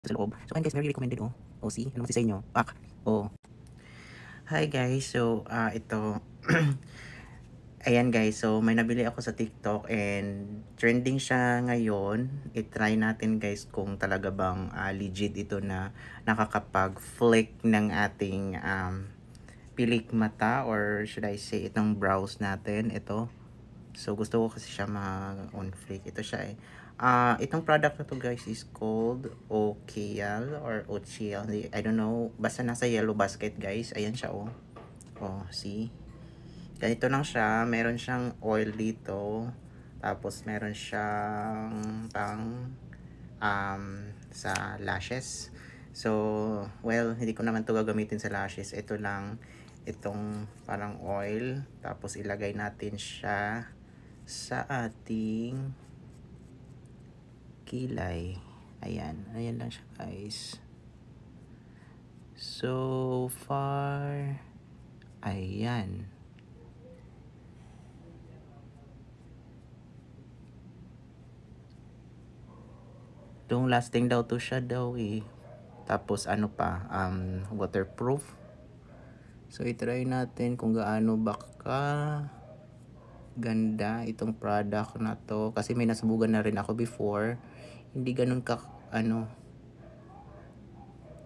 sa loob. So guys, very recommended oh. Oh, see? Ano sa inyo? Pak. Oh. Hi guys. So, ito ayan guys, so may nabili ako sa TikTok and trending siya ngayon. I-try natin guys kung talaga bang legit ito na nakakapag-flick ng ating pilik mata, or should I say itong brows natin, ito. So gusto ko kasi siya ma-on flick. Ito siya eh. Itong product na to guys is called Okial or Ochial. I don't know. Basta nasa yellow basket guys. Ayan siya oh. Oh, see? Ganito lang siya. Meron siyang oil dito. Tapos meron siyang sa lashes. So, well, hindi ko naman to gagamitin sa lashes. Ito lang, itong parang oil. Tapos ilagay natin siya sa ating kilay. Ayan. Ayan lang siya guys. So far, ayan. Long lasting daw to siya daw eh. Tapos ano pa, waterproof. So i-try natin kung gaano ba ka ganda itong product na to, kasi may nasubukan na rin ako before. Hindi ganun ka ano,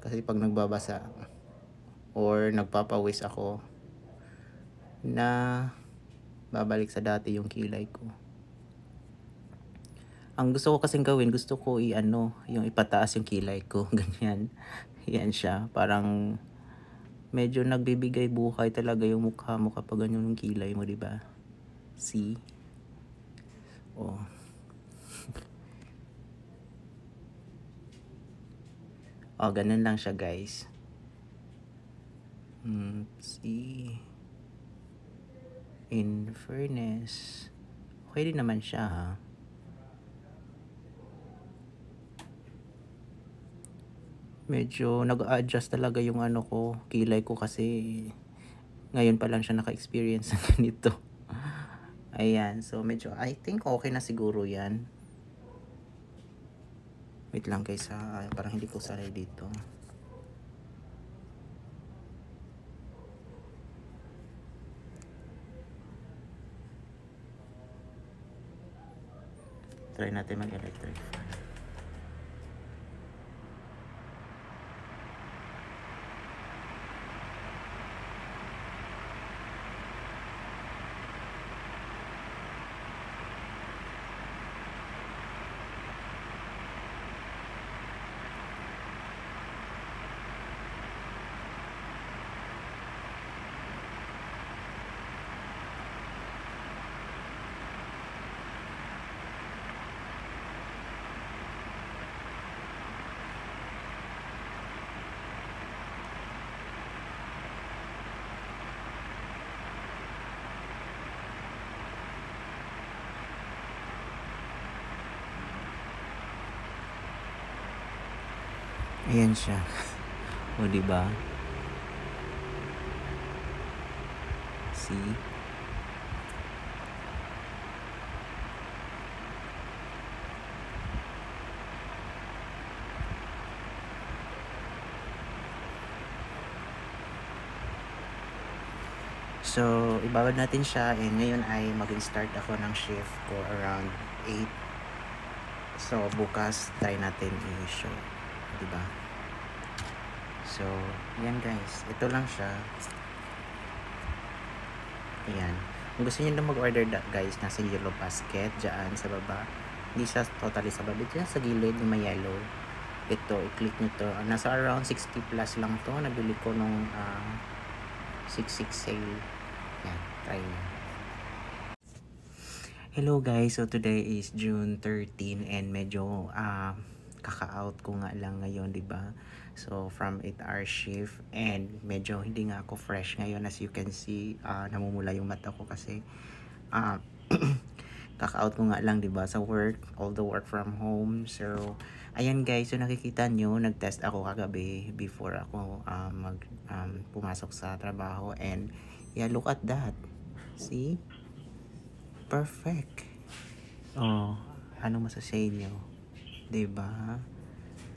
kasi pag nagbabasa or nagpapawis ako na babalik sa dati yung kilay ko. Ang gusto ko kasing gawin, gusto ko i-ano, yung ipataas yung kilay ko. Ganyan. Yan siya. Parang medyo nagbibigay buhay talaga yung mukha mo kapag ganyan yung kilay mo, diba? See? Oh. Oh, ganun lang siya guys. See? In fairness, okay din naman siya ha. Medyo nag-adjust talaga yung ano ko, kilay ko, kasi ngayon pa lang siya naka-experience ng ganito. Ayan, so medyo I think okay na siguro yan. Wait lang guys ha, parang hindi ko sanay dito. Try natin mag-electric fan. Ayan siya. O diba? See? So, ibabad natin siya, and ngayon ay mag-start ako ng shift ko around 8. So, bukas try natin i-show. Diba? So, yan guys. Ito lang siya. Ayan. Kung gusto nyo na mag-order guys, nasa yellow basket dyan sa baba. Hindi siya totally sa baba. Dyan sa gilid yung may yellow. Ito, i-click nyo to. Nasa around 60 plus lang to. Nabili ko nung 66 sale. Yan, try nyo. Hello guys, so today is June 13 and medyo kaka-out ko nga lang ngayon, 'di ba? So from 8-hour shift, and medyo hindi nga ako fresh ngayon, as you can see. Namumula yung mata ko kasi kaka-out ko nga lang, 'di ba, sa work, all the work from home. So ayan guys, so nakikita nyo, nag-test ako kagabi before ako pumasok sa trabaho, and yeah, look at that. See? Perfect. Oh, ano masasabi nyo? 'Di ba?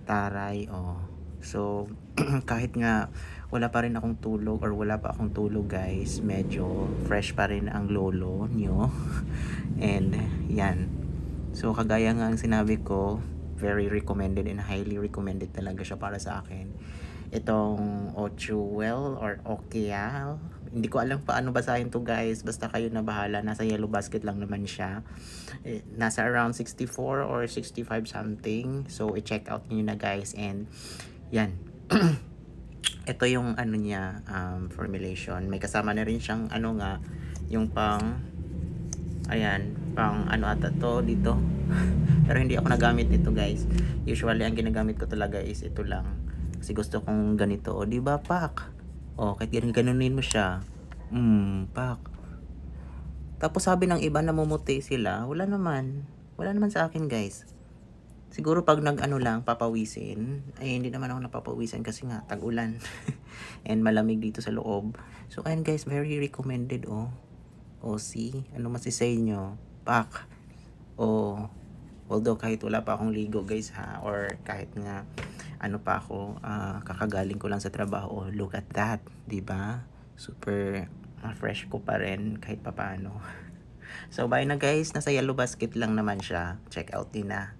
taray, oh. So, kahit nga wala pa rin akong tulog or wala pa akong tulog guys, medyo fresh pa rin ang lolo nyo. And yan. So, kagaya nga ang sinabi ko, very recommended and highly recommended talaga siya para sa akin. Itong Ochuel or Okial. Hindi ko alam paano basahin to guys. Basta kayo na bahala. Nasa yellow basket lang naman siya. Nasa around 64 or 65 something. So, i-check out niyo na guys. And, yan. Ito yung ano niya, formulation. May kasama na rin siyang ano nga, yung pang, ayan, pang ano ata to dito. Pero hindi ako nagamit nito guys. Usually, ang ginagamit ko talaga is ito lang. Kasi gusto kong ganito. O, diba, pak? O, kahit ganunin mo siya. Pak. Tapos sabi ng iba, namumuti sila. Wala naman. Wala naman sa akin, guys. Siguro pag nag-ano lang, papawisin. Ay, hindi naman ako napapawisin kasi nga, tag-ulan. And malamig dito sa loob. So, ayan guys, very recommended, oh. O, see? Ano masisay nyo? Pak. O, although kahit wala pa akong ligo, guys, ha? Or kahit nga, ano pa ako, kakagaling ko lang sa trabaho. Look at that, diba? Super fresh ko pa rin kahit papaano. So, bye na guys. Nasa yellow basket lang naman siya. Check out din na.